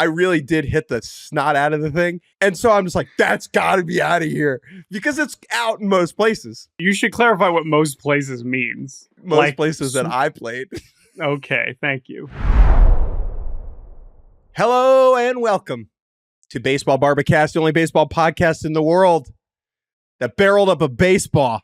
I really did hit the snot out of the thing. And so I'm just like, that's got to be out of here because it's out in most places. You should clarify what most places means. Most places that I played. Okay, thank you. Hello and welcome to Baseball Barbacast, the only baseball podcast in the world that barreled up a baseball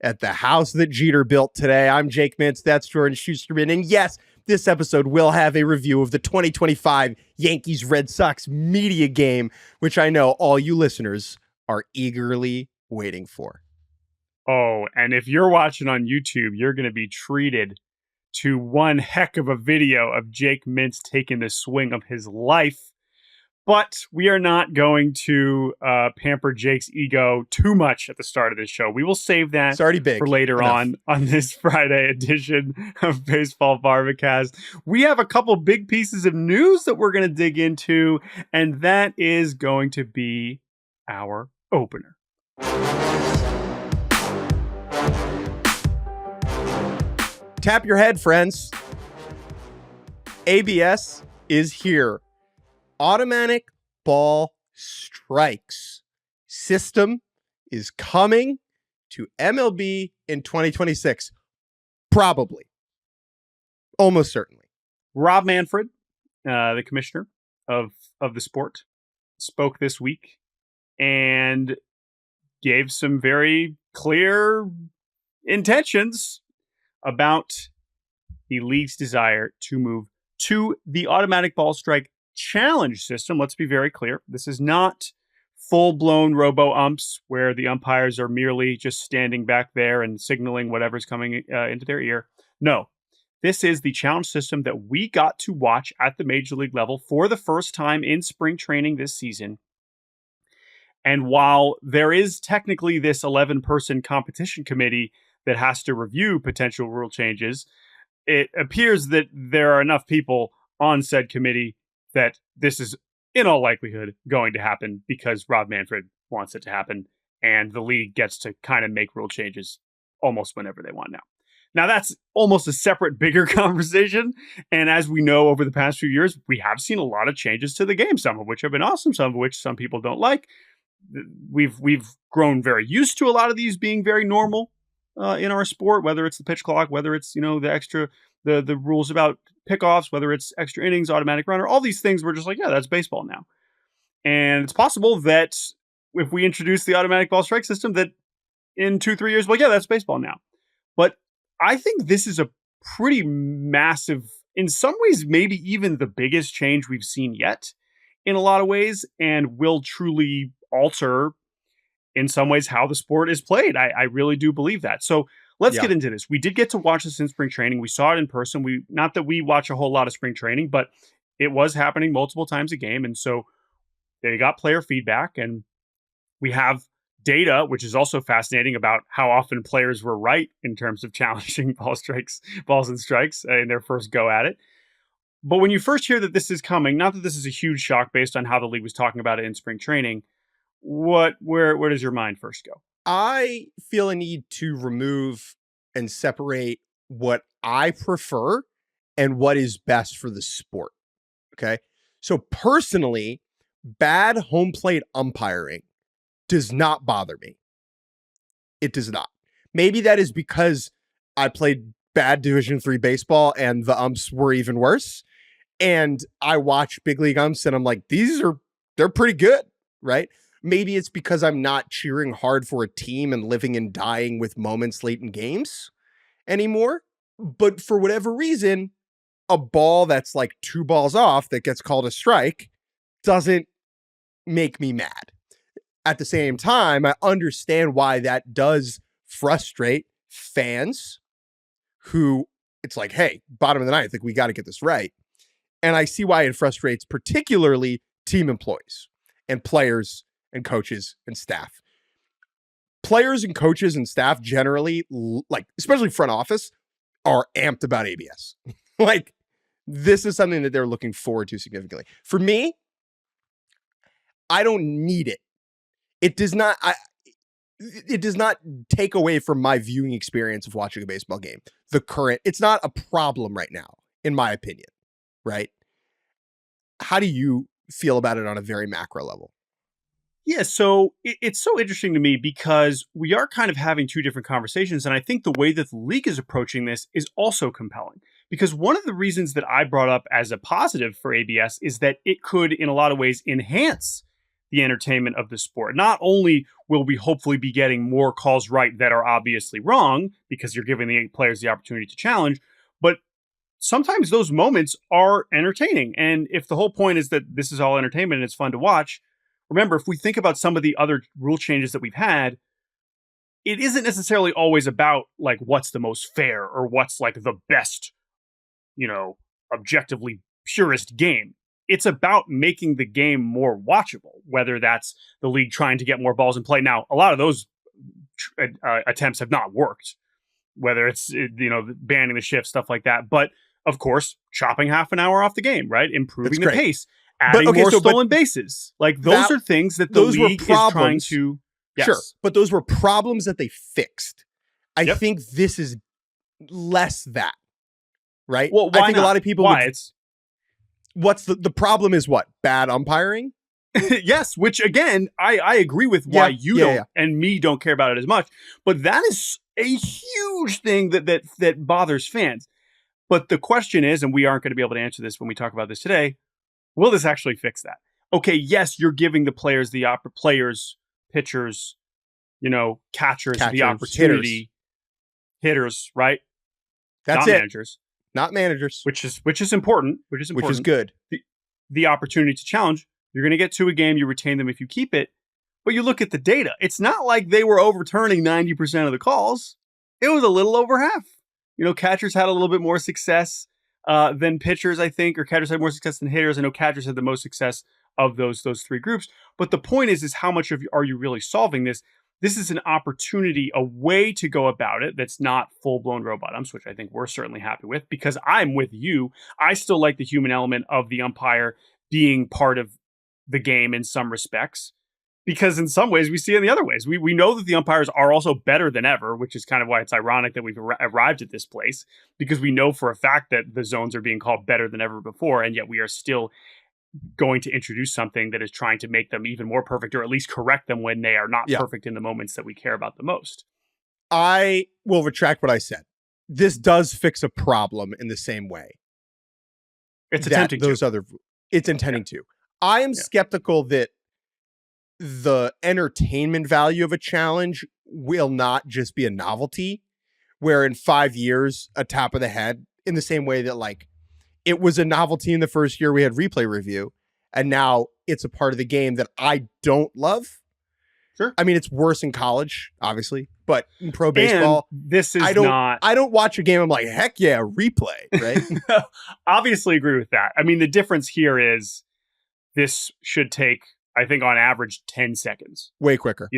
at the house that Jeter built today. I'm Jake Mintz, that's Jordan Schusterman, and yes, this episode will have a review of the 2025 Yankees-Red Sox media game, which I know all you listeners are eagerly waiting for. Oh, and if you're watching on YouTube, you're going to be treated to one heck of a video of Jake Mintz taking the swing of his life. But we are not going to pamper Jake's ego too much at the start of this show. We will save that it's already big. For later on this Friday edition of Baseball Barbacast. We have a couple big pieces of news that we're going to dig into, and that is going to be our opener. Tap your head, friends. ABS is here. Automatic ball strikes system is coming to MLB in 2026. Probably. Almost certainly. Rob Manfred, the commissioner of the sport, spoke this week and gave some very clear intentions about the league's desire to move to the automatic ball strike challenge system. Let's be very clear. This is not full-blown robo-umps where the umpires are merely just standing back there and signaling whatever's coming into their ear. No, this is the challenge system that we got to watch at the major league level for the first time in spring training this season. And while there is technically this 11-person competition committee that has to review potential rule changes, it appears that there are enough people on said committee that this is in all likelihood going to happen because Rob Manfred wants it to happen, and the league gets to kind of make rule changes almost whenever they want now. Now, that's almost a separate, bigger conversation, and as we know over the past few years, we have seen a lot of changes to the game, some of which have been awesome, some of which some people don't like. We've grown very used to a lot of these being very normal in our sport, whether it's the pitch clock, whether it's, the extra, the rules about pickoffs, whether it's extra innings, automatic runner, all these things, we're just like, yeah, that's baseball now. And it's possible that if we introduce the automatic ball strike system, that in 2-3 years, well, yeah, that's baseball now. But I think this is a pretty massive, in some ways, maybe even the biggest change we've seen yet in a lot of ways, and will truly alter in some ways how the sport is played. I really do believe that. So let's get into this. We did get to watch this in spring training. We saw it in person. Not that we watch a whole lot of spring training, but it was happening multiple times a game. And so they got player feedback, and we have data, which is also fascinating, about how often players were right in terms of challenging balls and strikes in their first go at it. But when you first hear that this is coming, not that this is a huge shock based on how the league was talking about it in spring training, where does your mind first go? I feel a need to remove and separate what I prefer and what is best for the sport. Okay. So personally, bad home plate umpiring does not bother me. It does not. Maybe that is because I played bad Division III baseball and the umps were even worse. And I watch big league umps and I'm like, they're pretty good, right? Maybe it's because I'm not cheering hard for a team and living and dying with moments late in games anymore. But for whatever reason, a ball that's like 2 balls off that gets called a strike doesn't make me mad. At the same time, I understand why that does frustrate fans who it's like, hey, bottom of the ninth, like we got to get this right. And I see why it frustrates particularly team employees and players and coaches and staff. Players and coaches and staff generally, like especially front office, are amped about ABS. Like this is something that they're looking forward to significantly. For me, I don't need it. It does not take away from my viewing experience of watching a baseball game. It's not a problem right now, in my opinion, right? How do you feel about it on a very macro level. Yeah, so it's so interesting to me because we are kind of having two different conversations. And I think the way that the league is approaching this is also compelling. Because one of the reasons that I brought up as a positive for ABS is that it could, in a lot of ways, enhance the entertainment of the sport. Not only will we hopefully be getting more calls right that are obviously wrong, because you're giving the players the opportunity to challenge, but sometimes those moments are entertaining. And if the whole point is that this is all entertainment and it's fun to watch, remember, if we think about some of the other rule changes that we've had, it isn't necessarily always about like what's the most fair or what's like the best, objectively purest game. It's about making the game more watchable, whether that's the league trying to get more balls in play. Now, a lot of those attempts have not worked, whether it's, banning the shift, stuff like that. But of course, chopping half an hour off the game, right? Improving the pace. Adding more stolen bases. Like, those are things that the league is trying to... Yes. Sure, but those were problems that they fixed. I think this is less that, right? Well, why I think not? A lot of people... Why? What's the problem is what? Bad umpiring? Yes, which, again, I agree with why you don't and me don't care about it as much. But that is a huge thing that bothers fans. But the question is, and we aren't going to be able to answer this when we talk about this today, will this actually fix that? Okay, yes, you're giving the players, pitchers, catchers the opportunity. Hitters, right? That's not it. Managers. Not managers. Which is important. Which is good. The opportunity to challenge. You're going to get to a game, you retain them if you keep it. But you look at the data. It's not like they were overturning 90% of the calls. It was a little over half. Catchers had a little bit more success than pitchers, I think, or catchers had more success than hitters. I know catchers had the most success of those three groups. But the point is how much are you really solving this? This is an opportunity, a way to go about it that's not full-blown robot umps, which I think we're certainly happy with, because I'm with you. I still like the human element of the umpire being part of the game in some respects, because in some ways we see it in the other ways. We know that the umpires are also better than ever, which is kind of why it's ironic that we've arrived at this place, because we know for a fact that the zones are being called better than ever before, and yet we are still going to introduce something that is trying to make them even more perfect, or at least correct them when they are not perfect in the moments that we care about the most. I will retract what I said. This does fix a problem in the same way. It's attempting to. It's intending to. I am skeptical that the entertainment value of a challenge will not just be a novelty, where in 5 years, a tap of the head, in the same way that like it was a novelty in the first year we had replay review, and now it's a part of the game that I don't love. Sure. I mean, it's worse in college, obviously, but in pro baseball, I don't watch a game. I'm like, heck yeah, replay, right? Obviously agree with that. I mean, the difference here is this should take, I think, on average, 10 seconds. Way quicker.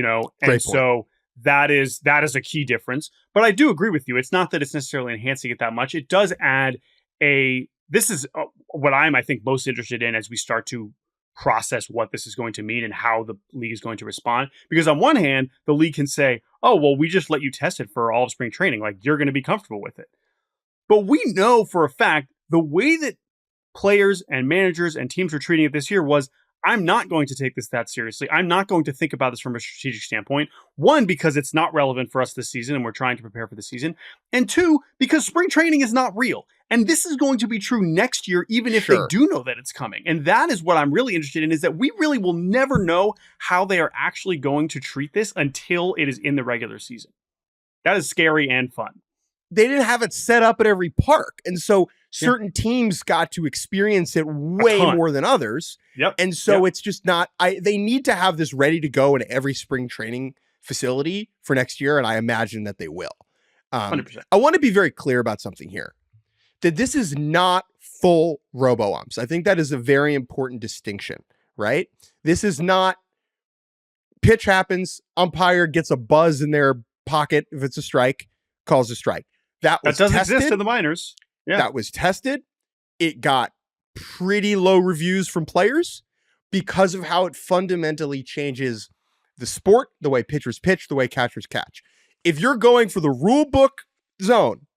And so that is a key difference. But I do agree with you. It's not that it's necessarily enhancing it that much. It does add this is what I'm, I think, most interested in as we start to process what this is going to mean and how the league is going to respond. Because on one hand, the league can say, oh, well, we just let you test it for all of spring training. Like, you're going to be comfortable with it. But we know for a fact the way that players and managers and teams were treating it this year was, I'm not going to take this that seriously. I'm not going to think about this from a strategic standpoint. One, because it's not relevant for us this season and we're trying to prepare for the season. And two, because spring training is not real. And this is going to be true next year, even if they do know that it's coming. And that is what I'm really interested in, is that we really will never know how they are actually going to treat this until it is in the regular season. That is scary and fun. They didn't have it set up at every park. And so certain teams got to experience it way more than others. Yep. And so it's just not, they need to have this ready to go in every spring training facility for next year. And I imagine that they will. 100%. I want to be very clear about something here, that this is not full robo-umps. I think that is a very important distinction, right? This is not pitch happens, umpire gets a buzz in their pocket. If it's a strike, calls a strike. That does exist in the minors. Yeah. That was tested. It got pretty low reviews from players because of how it fundamentally changes the sport, the way pitchers pitch, the way catchers catch. If you're going for the rule book zone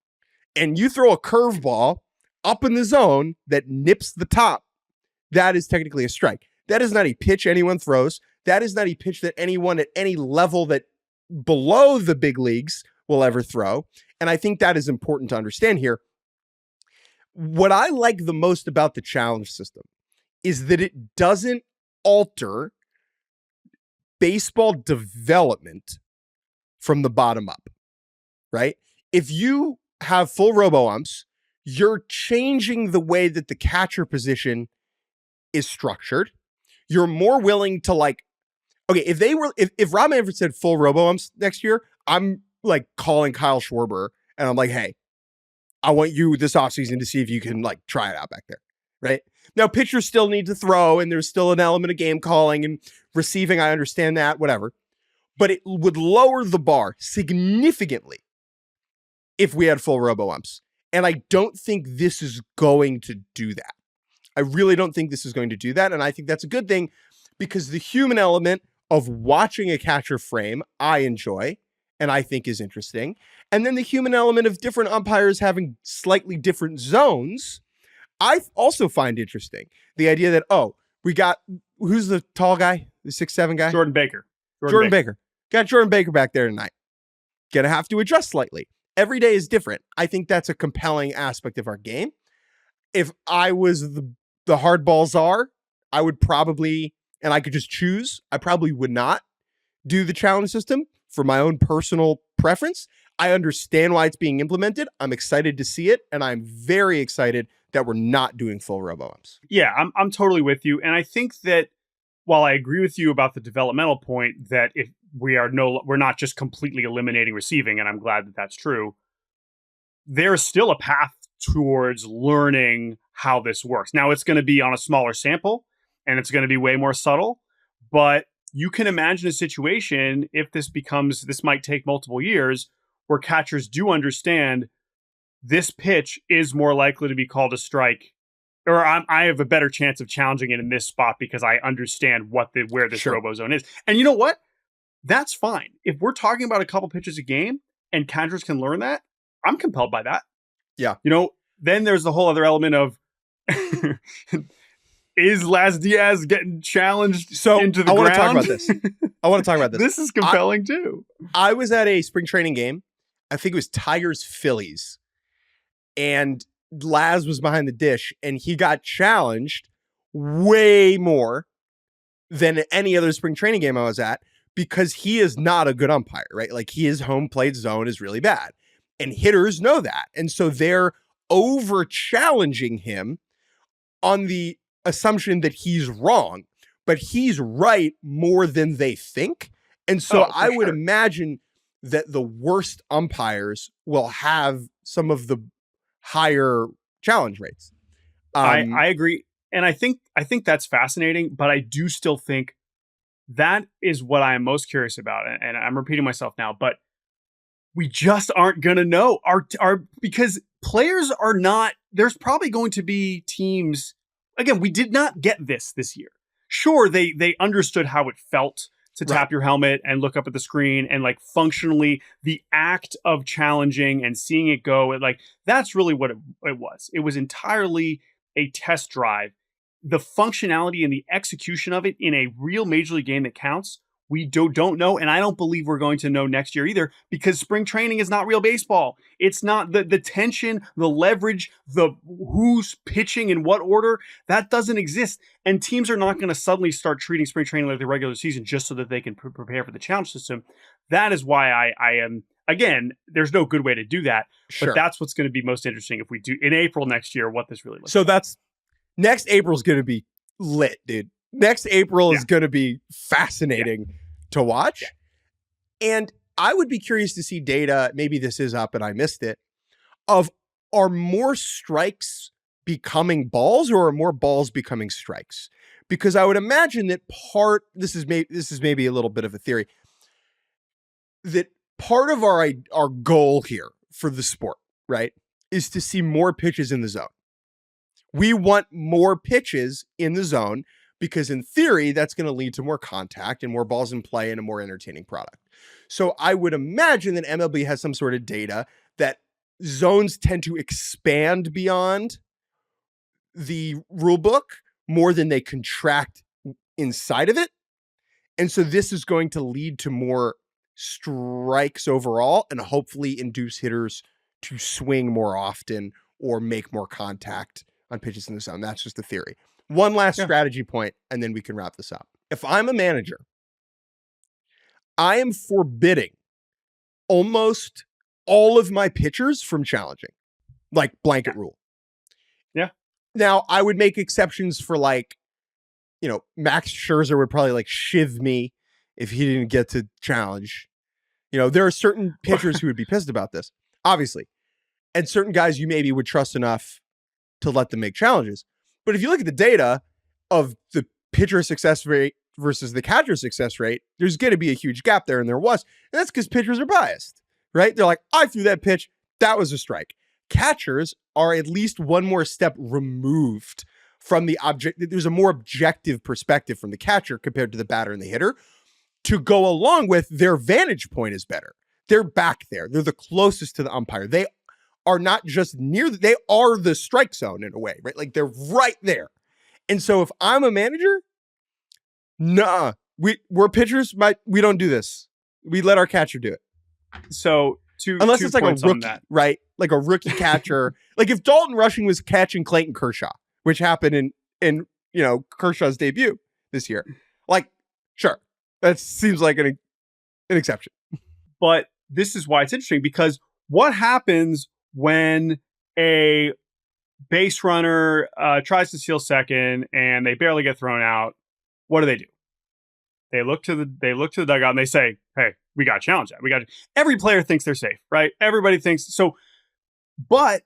and you throw a curveball up in the zone that nips the top, that is technically a strike. That is not a pitch anyone throws. That is not a pitch that anyone at any level that below the big leagues will ever throw. And I think that is important to understand here. What I like the most about the challenge system is that it doesn't alter baseball development from the bottom up, right? If you have full robo-umps, you're changing the way that the catcher position is structured. You're more willing to okay, if Rob Manfred said full robo-umps next year, I'm calling Kyle Schwarber and I'm like, hey, I want you this offseason to see if you can try it out back there, right? Now, pitchers still need to throw and there's still an element of game calling and receiving. I understand that, whatever. But it would lower the bar significantly if we had full robo-umps. And I don't think this is going to do that. I really don't think this is going to do that. And I think that's a good thing because the human element of watching a catcher frame, I enjoy and I think is interesting. And then the human element of different umpires having slightly different zones, I also find interesting. The idea that, we got, who's the tall guy? The 6'7" guy? Jordan Baker. Jordan Baker. Got Jordan Baker back there tonight. Gonna have to adjust slightly. Every day is different. I think that's a compelling aspect of our game. If I was the hardball czar, I would probably, and I could just choose, I probably would not do the challenge system for my own personal preference. I understand why it's being implemented. I'm excited to see it, and I'm very excited that we're not doing full robo-umps. Yeah, I'm totally with you. And I think that while I agree with you about the developmental point that if we're not just completely eliminating receiving, and I'm glad that that's true, there's still a path towards learning how this works. Now, it's going to be on a smaller sample, and it's going to be way more subtle, but you can imagine a situation if this might take multiple years, where catchers do understand this pitch is more likely to be called a strike, or I have a better chance of challenging it in this spot because I understand where this robo zone is. And you know what? That's fine. If we're talking about a couple pitches a game and catchers can learn that, I'm compelled by that. Yeah. Then there's the whole other element of is Las Diaz getting challenged into the ground? I want to talk about this. This is compelling too. I was at a spring training game. I think it was Tigers Phillies. And Laz was behind the dish and he got challenged way more than any other spring training game I was at because he is not a good umpire, right? His home plate zone is really bad and hitters know that. And so they're over challenging him on the assumption that he's wrong, but he's right more than they think. And so I would imagine that the worst umpires will have some of the higher challenge rates. I agree. And I think that's fascinating, but I do still think that is what I am most curious about. And I'm repeating myself now, but we just aren't going to know because players are not, there's probably going to be teams. Again, we did not get this year. Sure, they understood how it felt to tap your helmet and look up at the screen and functionally the act of challenging and seeing it go. That's really what it was. It was entirely a test drive. The functionality and the execution of it in a real major league game that counts, we don't know, and I don't believe we're going to know next year either because spring training is not real baseball. It's not the tension, the leverage, the who's pitching in what order, that doesn't exist. And teams are not going to suddenly start treating spring training like the regular season just so that they can prepare for the challenge system. That is why I am, again, there's no good way to do that, but that's what's going to be most interesting if we do in April next year, what this really looks like. So next April's going to be lit, dude. Next April is going to be fascinating to watch. And I would be curious to see data, maybe this is up and I missed it, of are more strikes becoming balls or are more balls becoming strikes? Because I would imagine that this is maybe a little bit of a theory, that part of our goal here for the sport, right, is to see more pitches in the zone. We want more pitches in the zone because in theory, that's going to lead to more contact and more balls in play and a more entertaining product. So I would imagine that MLB has some sort of data that zones tend to expand beyond the rule book more than they contract inside of it. And so this is going to lead to more strikes overall and hopefully induce hitters to swing more often or make more contact on pitches in the zone. That's just a theory. One last strategy point, and then we can wrap this up. If I'm a manager, I am forbidding almost all of my pitchers from challenging, like blanket rule. Yeah. Now, I would make exceptions for like, Max Scherzer would probably like shiv me if he didn't get to challenge. There are certain pitchers who would be pissed about this, obviously. And certain guys you maybe would trust enough to let them make challenges. But if you look at the data of the pitcher success rate versus the catcher success rate, there's going to be a huge gap there, and there was. And that's because pitchers are biased, right? They're like, I threw that pitch. That was a strike. Catchers are at least one more step removed from the object. There's a more objective perspective from the catcher compared to the batter and the hitter to go along with their vantage point is better. They're back there. They're the closest to the umpire. They are not just near, they are the strike zone in a way, right? Like they're right there. And so if I'm a manager, we're pitchers, we don't do this. We let our catcher do it. So unless it's like a rookie, right? Like a rookie catcher. Like if Dalton Rushing was catching Clayton Kershaw, which happened in Kershaw's debut this year. Like, sure. That seems like an exception. But this is why it's interesting, because what happens when a base runner tries to steal second and they barely get thrown out? What do? They look to the dugout and they say, "Hey, we got to challenge that. Every player thinks they're safe, right? Everybody thinks so. But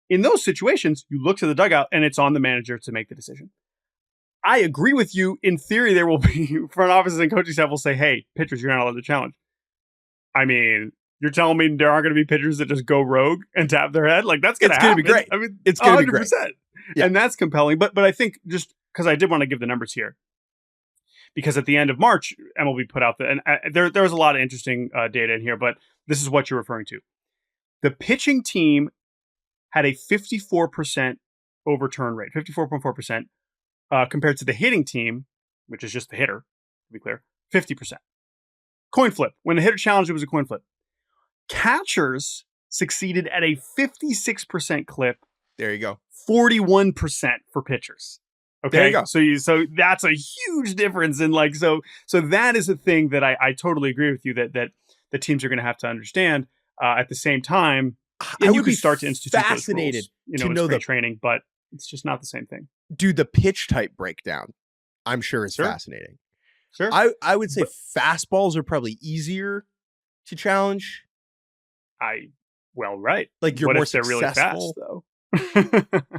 in those situations, you look to the dugout and it's on the manager to make the decision. I agree with you. In theory, there will be front offices and coaching staff will say, "Hey, pitchers, you're not allowed to challenge." I mean, you're telling me there aren't going to be pitchers that just go rogue and tap their head? Like, that's going to happen. It's going to be great. I mean, it's going to be great. Yeah. And that's compelling. But I think, just because I did want to give the numbers here, because at the end of March, MLB put out there was a lot of interesting data in here, but this is what you're referring to. The pitching team had a 54% overturn rate, 54.4%, compared to the hitting team, which is just the hitter, to be clear, 50%. Coin flip. When the hitter challenged, it was a coin flip. Catchers succeeded at a 56% clip. There you go. 41% for pitchers. Okay. There you go. So that's a huge difference in so that is a thing that I totally agree with you that the teams are going to have to understand. At the same time, I would be start to institute fascinated those rules, to know the training, but it's just not the same thing. Do the pitch type breakdown? I'm sure is fascinating. Sure. I would say fastballs are probably easier to challenge. Right. Like you're more successful. Really fast, though.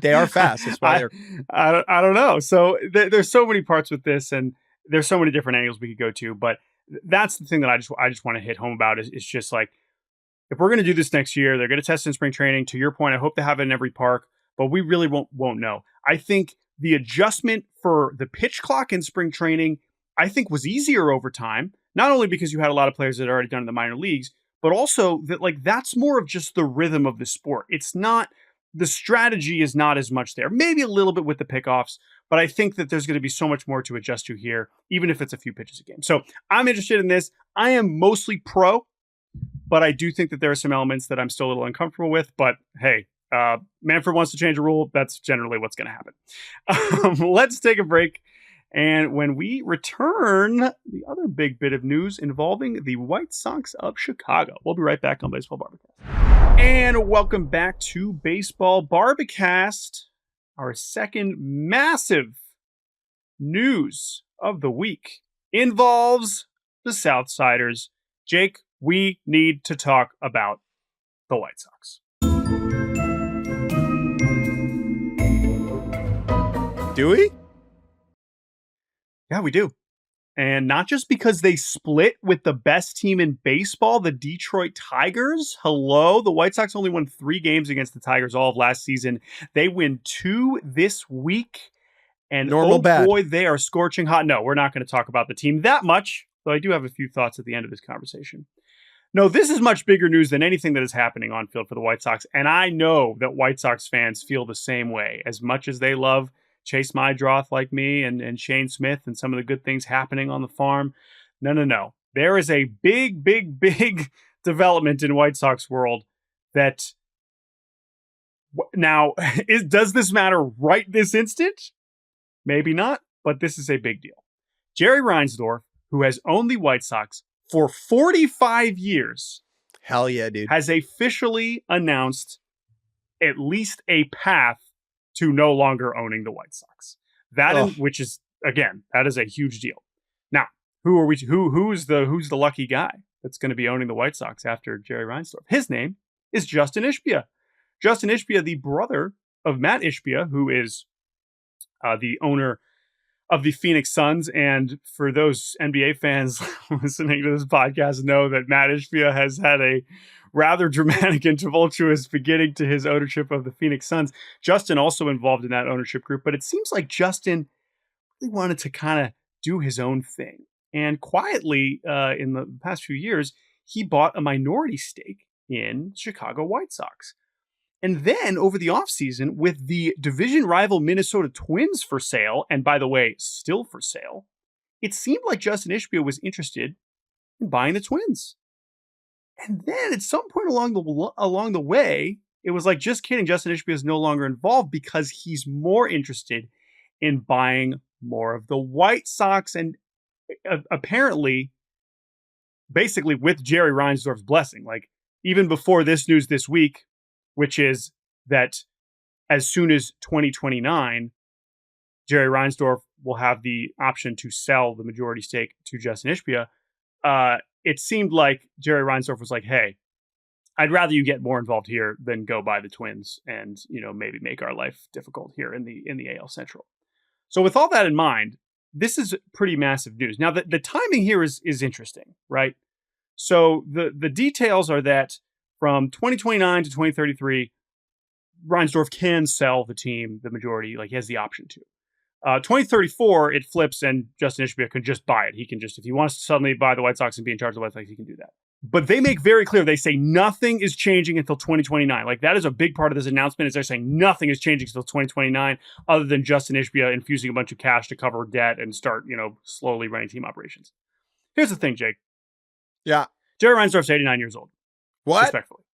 They are fast. That's why I don't know. So there's so many parts with this, and there's so many different angles we could go to. But that's the thing that I just want to hit home about is just like, if we're going to do this next year, they're going to test in spring training. To your point, I hope they have it in every park, but we really won't know. I think the adjustment for the pitch clock in spring training, I think, was easier over time. Not only because you had a lot of players that had already done in the minor leagues, but also that that's more of just the rhythm of the sport. It's not. The strategy is not as much there. Maybe a little bit with the pickoffs, but I think that there's going to be so much more to adjust to here, even if it's a few pitches a game. So I'm interested in this. I am mostly pro, but I do think that there are some elements that I'm still a little uncomfortable with. But hey, Manfred wants to change a rule. That's generally what's going to happen. Let's take a break. And when we return, the other big bit of news involving the White Sox of Chicago. We'll be right back on Baseball Barbecast. And welcome back to Baseball Barbecast, our second massive news of the week involves the Southsiders. Jake, we need to talk about the White Sox. Do we? Yeah, we do. And not just because they split with the best team in baseball, the Detroit Tigers. Hello. The White Sox only won 3 games against the Tigers all of last season. They win 2 this week. And boy, they are scorching hot. No, we're not going to talk about the team that much, though I do have a few thoughts at the end of this conversation. No, this is much bigger news than anything that is happening on field for the White Sox. And I know that White Sox fans feel the same way. As much as they love Chase Mydroth like me and Shane Smith and some of the good things happening on the farm. No. There is a big development in White Sox world that now does this matter right this instant? Maybe not, but this is a big deal. Jerry Reinsdorf, who has owned the White Sox for 45 years, hell yeah, dude, has officially announced at least a path to no longer owning the White Sox. Which is, again, that is a huge deal. Now, who's the lucky guy that's going to be owning the White Sox after Jerry Reinsdorf? His name is Justin Ishbia. Justin Ishbia, the brother of Matt Ishbia, who is the owner of the Phoenix Suns. And for those NBA fans listening to this podcast, know that Matt Ishbia has had a rather dramatic and tumultuous beginning to his ownership of the Phoenix Suns. Justin also involved in that ownership group, but it seems like Justin really wanted to kind of do his own thing. And quietly, in the past few years, he bought a minority stake in Chicago White Sox. And then over the offseason, with the division rival Minnesota Twins for sale, and by the way, still for sale, it seemed like Justin Ishbia was interested in buying the Twins. And then at some point along the way, it was like, just kidding, Justin Ishbia is no longer involved because he's more interested in buying more of the White Sox. And apparently, basically with Jerry Reinsdorf's blessing, like even before this news this week, which is that as soon as 2029, Jerry Reinsdorf will have the option to sell the majority stake to Justin Ishbia. It seemed like Jerry Reinsdorf was like, hey, I'd rather you get more involved here than go buy the Twins and, maybe make our life difficult here in the AL Central. So with all that in mind, this is pretty massive news. Now, the timing here is interesting, right? So the details are that from 2029 to 2033, Reinsdorf can sell the team, the majority, like he has the option to. 2034, it flips and Justin Ishbia can just buy it. He can just, if he wants to suddenly buy the White Sox and be in charge of the White Sox, he can do that. But they make very clear, they say nothing is changing until 2029. Like that is a big part of this announcement, is they're saying nothing is changing until 2029 other than Justin Ishbia infusing a bunch of cash to cover debt and start, slowly running team operations. Here's the thing, Jake. Yeah. Jerry Reinsdorf's 89 years old. What? Respectfully.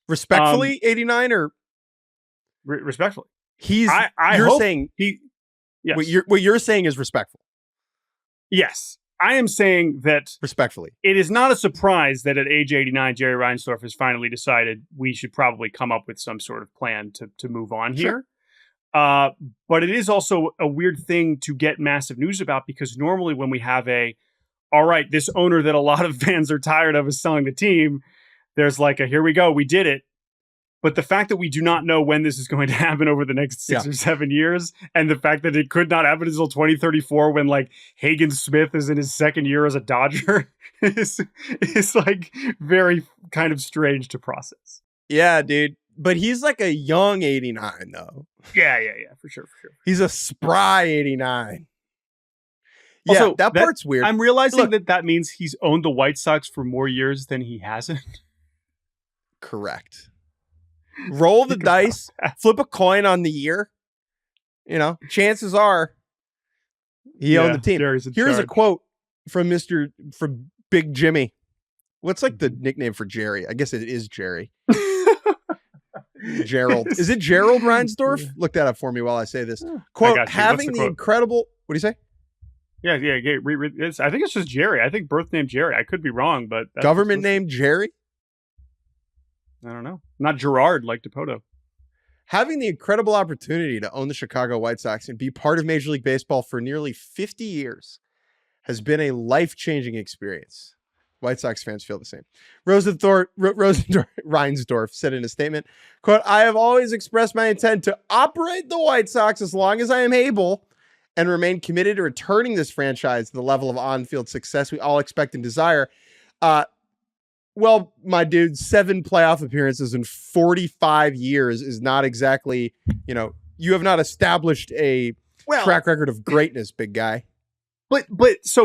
Respectfully, 89 or? Respectfully. You're saying yes. What you're saying is respectful. Yes. I am saying that respectfully, it is not a surprise that at age 89, Jerry Reinsdorf has finally decided we should probably come up with some sort of plan to move on here. But it is also a weird thing to get massive news about, because normally when we have all right, this owner that a lot of fans are tired of is selling the team, there's like here we go, we did it. But the fact that we do not know when this is going to happen over the next 6 or 7 years, and the fact that it could not happen until 2034 when like Hagen Smith is in his second year as a Dodger is like very kind of strange to process. Yeah, dude. But he's like a young 89 though. Yeah, for sure. He's a spry 89. Also, yeah, that part's weird. I'm realizing that means he's owned the White Sox for more years than he hasn't. Correct. Roll the dice, flip a coin on the year. Chances are he owned the team. Here's a quote from Big Jimmy. What's like the nickname for Jerry? I guess it is Jerry. Gerald. Is it Gerald Reinsdorf? Look that up for me while I say this. Quote, having the incredible... What do you say? Yeah. I think it's just Jerry. I think birth name Jerry. I could be wrong, but... Government name Jerry? I don't know. Not Gerard like DePoto. Having the incredible opportunity to own the Chicago White Sox and be part of Major League Baseball for nearly 50 years has been a life-changing experience. White Sox fans feel the same. Reinsdorf said in a statement, quote, I have always expressed my intent to operate the White Sox as long as I am able and remain committed to returning this franchise to the level of on-field success we all expect and desire. Well, my dude, 7 playoff appearances in 45 years is not exactly, you have not established a track record of greatness, big guy. But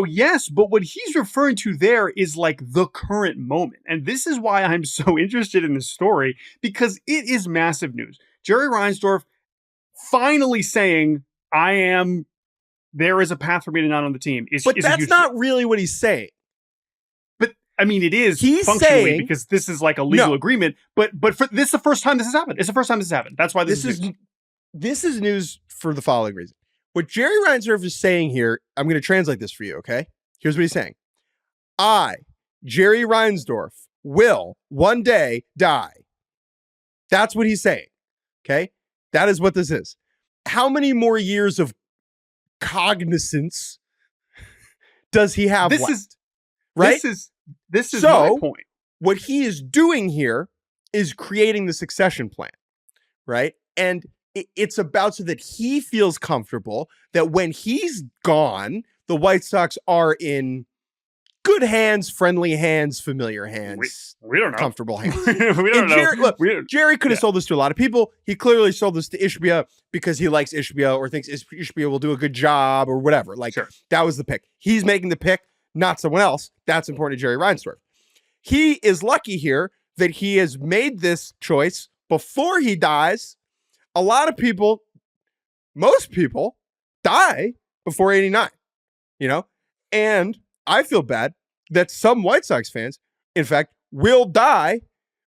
yes, but what he's referring to there is like the current moment. And this is why I'm so interested in this story, because it is massive news. Jerry Reinsdorf, finally saying, there is a path for me to not on the team. But that's not really what he's saying. But I mean, it is functionally saying, because this is like a legal agreement. But this is the first time this has happened. It's the first time this has happened. That's why this is news for the following reason. What Jerry Reinsdorf is saying here, I'm going to translate this for you, okay? Here's what he's saying. I, Jerry Reinsdorf, will one day die. That's what he's saying, okay? That is what this is. How many more years of cognizance does he have left? Right? This is my point. What he is doing here is creating the succession plan, right? And it's about so that he feels comfortable that when he's gone, the White Sox are in good hands, friendly hands, familiar hands. We don't know. Comfortable hands. We don't know. Look, Jerry could have sold this to a lot of people. He clearly sold this to Ishbia because he likes Ishbia or thinks Ishbia will do a good job or whatever. That was the pick. He's making the pick, not someone else. That's important to Jerry Reinsdorf. He is lucky here that he has made this choice before he dies. A lot of people, most people, die before 89, and I feel bad that some White Sox fans, in fact, will die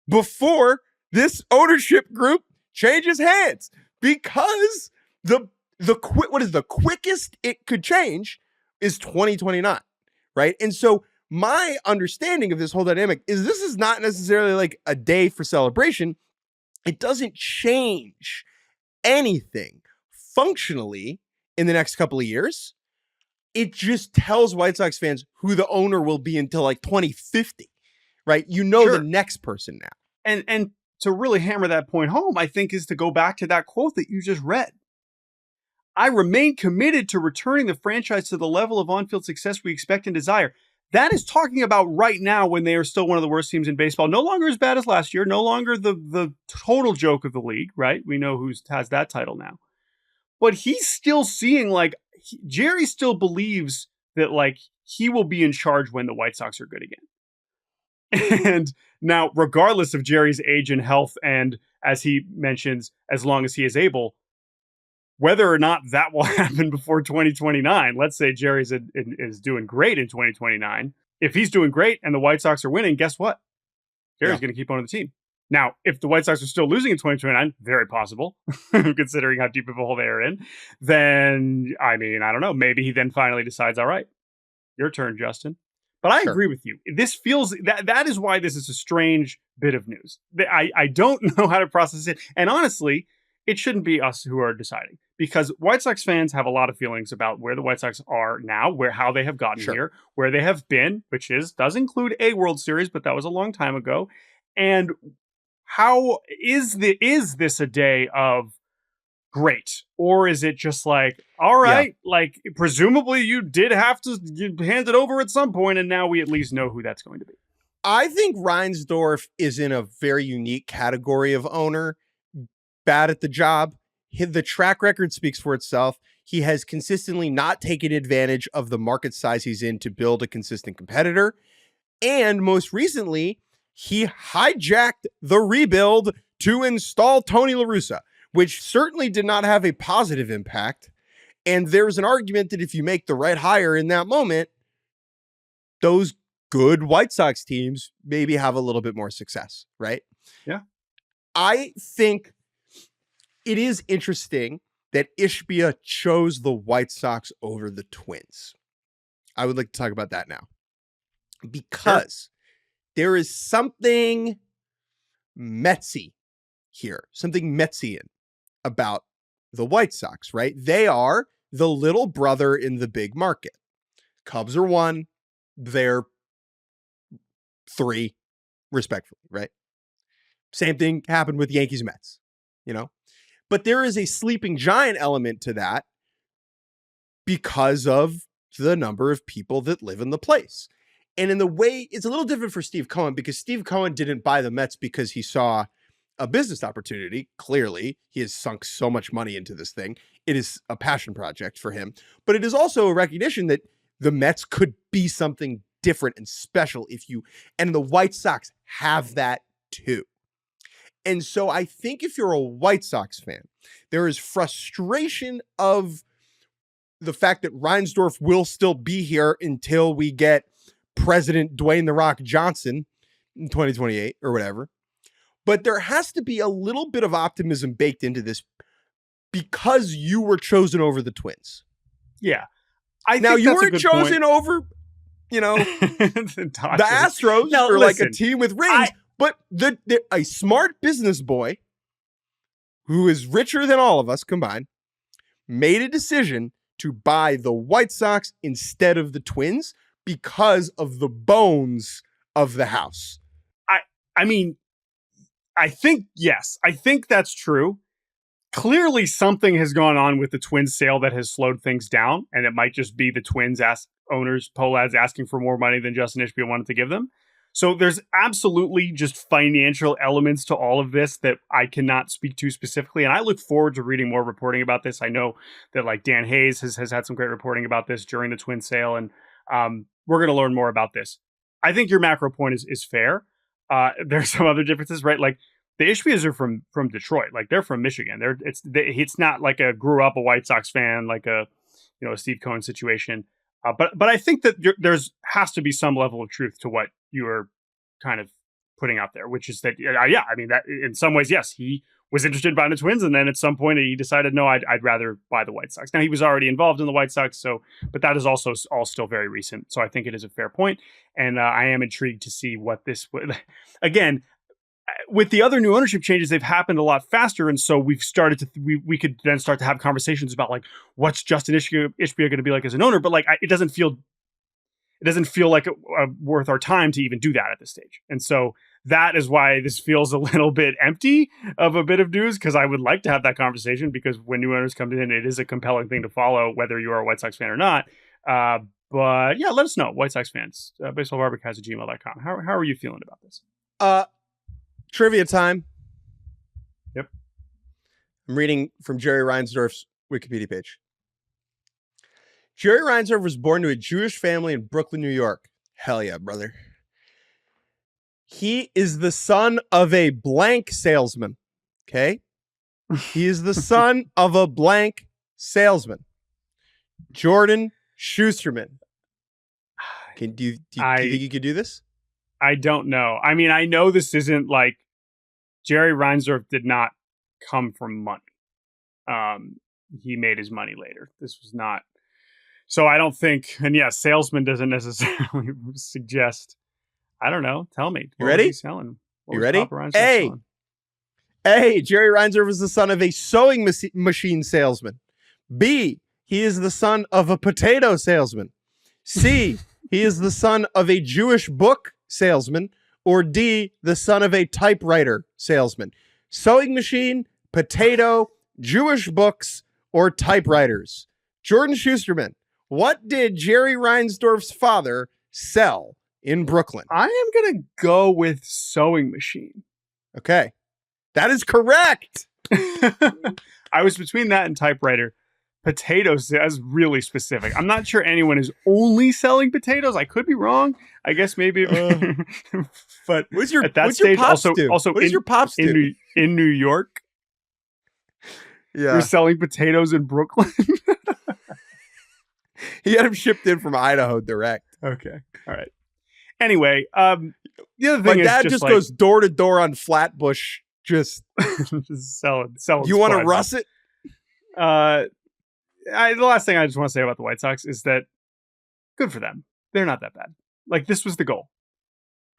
before this ownership group changes hands, because what is the quickest it could change is 2029, right? And so my understanding of this whole dynamic is this is not necessarily like a day for celebration. It doesn't change anything functionally in the next couple of years. It just tells White Sox fans who the owner will be until like 2050, right? The next person now. And to really hammer that point home, I think, is to go back to that quote that you just read. I remain committed to returning the franchise to the level of on-field success we expect and desire. That is talking about right now when they are still one of the worst teams in baseball. No longer as bad as last year. No longer the total joke of the league, right? We know who has that title now. But he's still seeing, Jerry still believes that, he will be in charge when the White Sox are good again. And now, regardless of Jerry's age and health, and as he mentions, as long as he is able, whether or not that will happen before 2029, let's say Jerry is doing great in 2029. If he's doing great and the White Sox are winning, guess what? Jerry's going to keep owning the team. Now, if the White Sox are still losing in 2029, very possible, considering how deep of a hole they are in, then, I don't know. Maybe he then finally decides, all right, your turn, Justin. But I agree with you. This feels, that is why this is a strange bit of news. I don't know how to process it. And honestly, it shouldn't be us who are deciding, because White Sox fans have a lot of feelings about where the White Sox are now, how they have gotten here, where they have been, which does include a World Series, but that was a long time ago. And how is this a day of great, or is it just all right, presumably you did have to hand it over at some point, and now we at least know who that's going to be? I think Reinsdorf is in a very unique category of owner. Bad at the job. The track record speaks for itself. He has consistently not taken advantage of the market size he's in to build a consistent competitor. And most recently, he hijacked the rebuild to install Tony La Russa, which certainly did not have a positive impact. And there's an argument that if you make the right hire in that moment, those good White Sox teams maybe have a little bit more success, right? Yeah. I think it is interesting that Ishbia chose the White Sox over the Twins. I would like to talk about that now, because there is something Metsy here, something Metzian about the White Sox, right? They are the little brother in the big market. Cubs are 1, they're 3, respectfully, right? Same thing happened with Yankees Mets, But there is a sleeping giant element to that because of the number of people that live in the place. And in the way, it's a little different for Steve Cohen, because Steve Cohen didn't buy the Mets because he saw a business opportunity. Clearly, he has sunk so much money into this thing. It is a passion project for him. But it is also a recognition that the Mets could be something different and special and the White Sox have that too. And so I think if you're a White Sox fan, There is frustration of the fact that Reinsdorf will still be here until we get President Dwayne The Rock Johnson in 2028 or whatever. But there has to be a little bit of optimism baked into this because you were chosen over the Twins. Yeah. Now, you weren't chosen over, the Astros or like a team with rings, but a smart business boy who is richer than all of us combined made a decision to buy the White Sox instead of the Twins because of the bones of the house. I mean, I think that's true. Clearly something has gone on with the Twins sale that has slowed things down, and it might just be the Twins owners, Pohlads, asking for more money than Justin Ishbia wanted to give them. So there's absolutely just financial elements to all of this that I cannot speak to specifically. And I look forward to reading more reporting about this. I know that like Dan Hayes has had some great reporting about this during the Twin sale. And we're going to learn more about this. I think your macro point is fair. There's some other differences, right? Like the Ishbias are from Detroit. Like they're from Michigan. It's not like a grew up a White Sox fan, like a Steve Cohen situation. But I think that there's has to be some level of truth to what you are kind of putting out there, which is that, I mean, that in some ways, yes, he was interested in buying the Twins. And then at some point he decided, no, I'd rather buy the White Sox. Now he was already involved in the White Sox. But that is also all still very recent. So I think it is a fair point. And I am intrigued to see what this would, again, with the other new ownership changes, they've happened a lot faster. And so we've started to, we could then start to have conversations about like, what's Justin Ishbia going to be like as an owner? But like, it doesn't feel like worth our time to even do that at this stage. And so that is why this feels a little bit empty of a bit of news, because I would like to have that conversation, because when new owners come in, it is a compelling thing to follow, whether you are a White Sox fan or not. But yeah, let us know, White Sox fans, baseballbarbecast@gmail.com. How are you feeling about this? Trivia time. Yep. I'm reading from Jerry Reinsdorf's Wikipedia page. Jerry Reinsdorf was born to a Jewish family in Brooklyn, New York. Hell yeah, brother. He is the son of a blank salesman. Okay? He is the son of a blank salesman. Jordan Schusterman. Do you think you could do this? I don't know. I mean, I know this isn't like Jerry Reinsdorf did not come from money. He made his money later. This was not. So I don't think, and yeah, salesman doesn't necessarily suggest. I don't know. Tell me. You ready? You ready? A. Jerry Reinsdorf is the son of a sewing machine salesman. B. He is the son of a potato salesman. C. He is the son of a Jewish book salesman. Or D. The son of a typewriter salesman. Sewing machine, potato, Jewish books, or typewriters. Jordan Schusterman. What did Jerry Reinsdorf's father sell in Brooklyn? I am going to go with sewing machine. Okay. That is correct. I was between that and typewriter. Potatoes, that's really specific. I'm not sure anyone is only selling potatoes. I could be wrong. I guess maybe. But what's your, at that what's stage, your pops also, do? also what does your pops do? In New York, yeah, you're selling potatoes in Brooklyn. He had them shipped in from Idaho direct. Okay. All right. Anyway, the other thing my is dad just goes door to door on Flatbush, just selling. You want to Russ it? The last thing I just want to say about the White Sox is that good for them. They're not that bad. Like, this was the goal.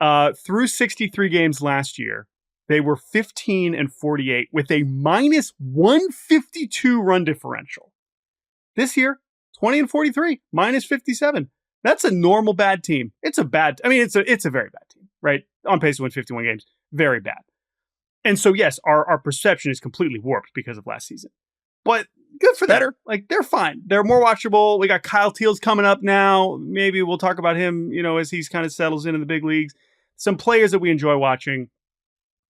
Through 63 games last year, they were 15-48 with a minus 152 run differential. This year, 20-43, minus 57. That's a normal bad team. It's a very bad team, right? On pace to win 51 games. Very bad. And so, yes, our perception is completely warped because of last season. But good for them. Like, they're fine. They're more watchable. We got Kyle Teals coming up now. Maybe we'll talk about him, as he's kind of settles into the big leagues. Some players that we enjoy watching.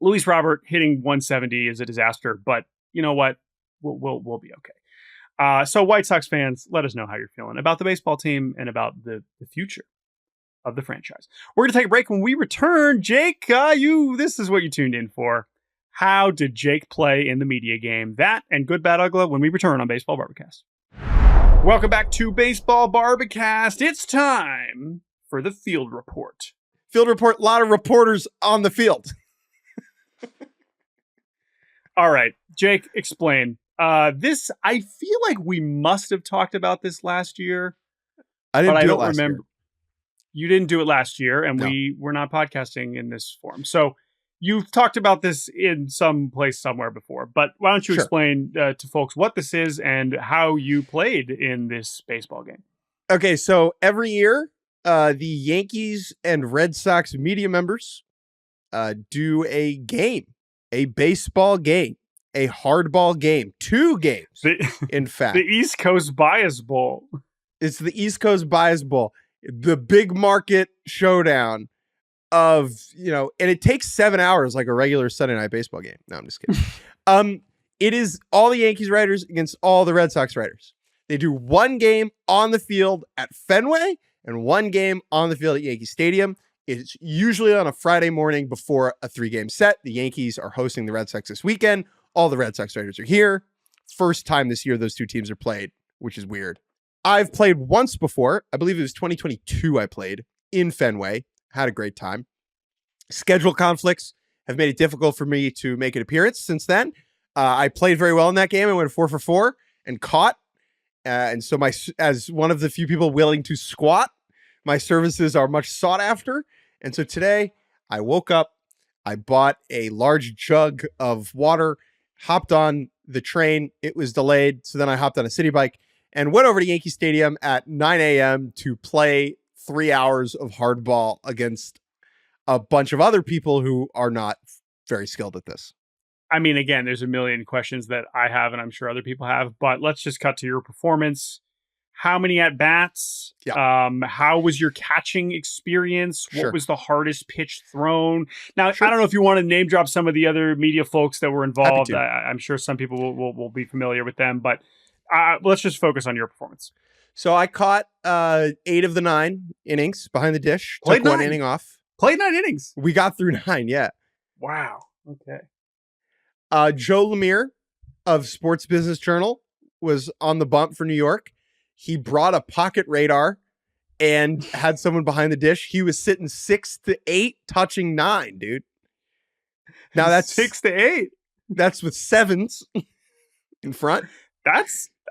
Luis Robert hitting 170 is a disaster, but you know what? We'll be okay. So White Sox fans, let us know how you're feeling about the baseball team and about the future of the franchise. We're going to take a break. When we return, Jake, this is what you tuned in for. How did Jake play in the media game? That and Good, Bad, Uggla when we return on Baseball Barbacast. Welcome back to Baseball Barbacast. It's time for the field report. Field report, a lot of reporters on the field. All right, Jake, explain. This, I feel like we must have talked about this last year. I don't last remember. Year. You didn't do it last year, and No. we were not podcasting in this form. So you've talked about this in some place somewhere before, but why don't you explain to folks what this is and how you played in this baseball game? Okay, so every year, the Yankees and Red Sox media members do a game, a baseball game, a hardball game, 2 games, in fact. The East Coast Bias Bowl. It's the East Coast Bias Bowl, the big market showdown of, and it takes 7 hours like a regular Sunday night baseball game. No, I'm just kidding. It is all the Yankees writers against all the Red Sox writers. They do 1 game on the field at Fenway and 1 game on the field at Yankee Stadium. It's usually on a Friday morning before a 3-game set. The Yankees are hosting the Red Sox this weekend. All the Red Sox writers are here. First time this year those 2 teams are played, which is weird. I've played once before. I believe it was 2022 I played in Fenway. Had a great time. Schedule conflicts have made it difficult for me to make an appearance since then. I played very well in that game. I went 4 for 4 and caught. And so as one of the few people willing to squat, my services are much sought after. And so today I woke up, I bought a large jug of water, hopped on the train. It was delayed. So then I hopped on a city bike and went over to Yankee Stadium at 9 a.m. to play 3 hours of hardball against a bunch of other people who are not very skilled at this. I mean, again, there's a million questions that I have and I'm sure other people have, but let's just cut to your performance. How many at-bats? Yeah. How was your catching experience? Sure. What was the hardest pitch thrown? Now, I don't know if you want to name drop some of the other media folks that were involved. I'm sure some people will be familiar with them, but let's just focus on your performance. So I caught 8 of the 9 innings behind the dish. Played took 1 9. inning off. Played 9 innings. We got through 9, yeah. Wow. Okay. Joe Lemire of Sports Business Journal was on the bump for New York. He brought a pocket radar and had someone behind the dish. He was sitting 6 to 8, touching 9, dude. Now that's 6 to 8. That's with 7s in front.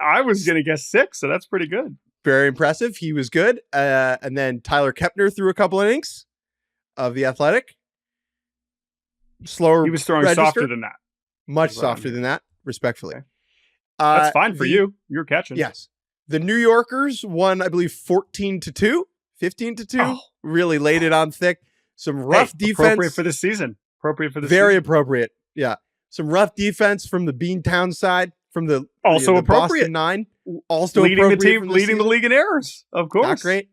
I was going to guess 6, so that's pretty good. Very impressive. He was good. And then Tyler Kepner threw a couple innings of the Athletic. Slower. He was throwing register. Softer than that. Much softer than that, respectfully. Okay. That's fine for you. You're catching. Yes. The New Yorkers won, I believe, 14-2, 15-2. Oh. Really laid it on thick. Some rough defense. Appropriate for this season. Very appropriate. Yeah. Some rough defense from the Beantown side, from the also the appropriate Boston 9. Also leading the team, leading the league in errors. Of course. Not great.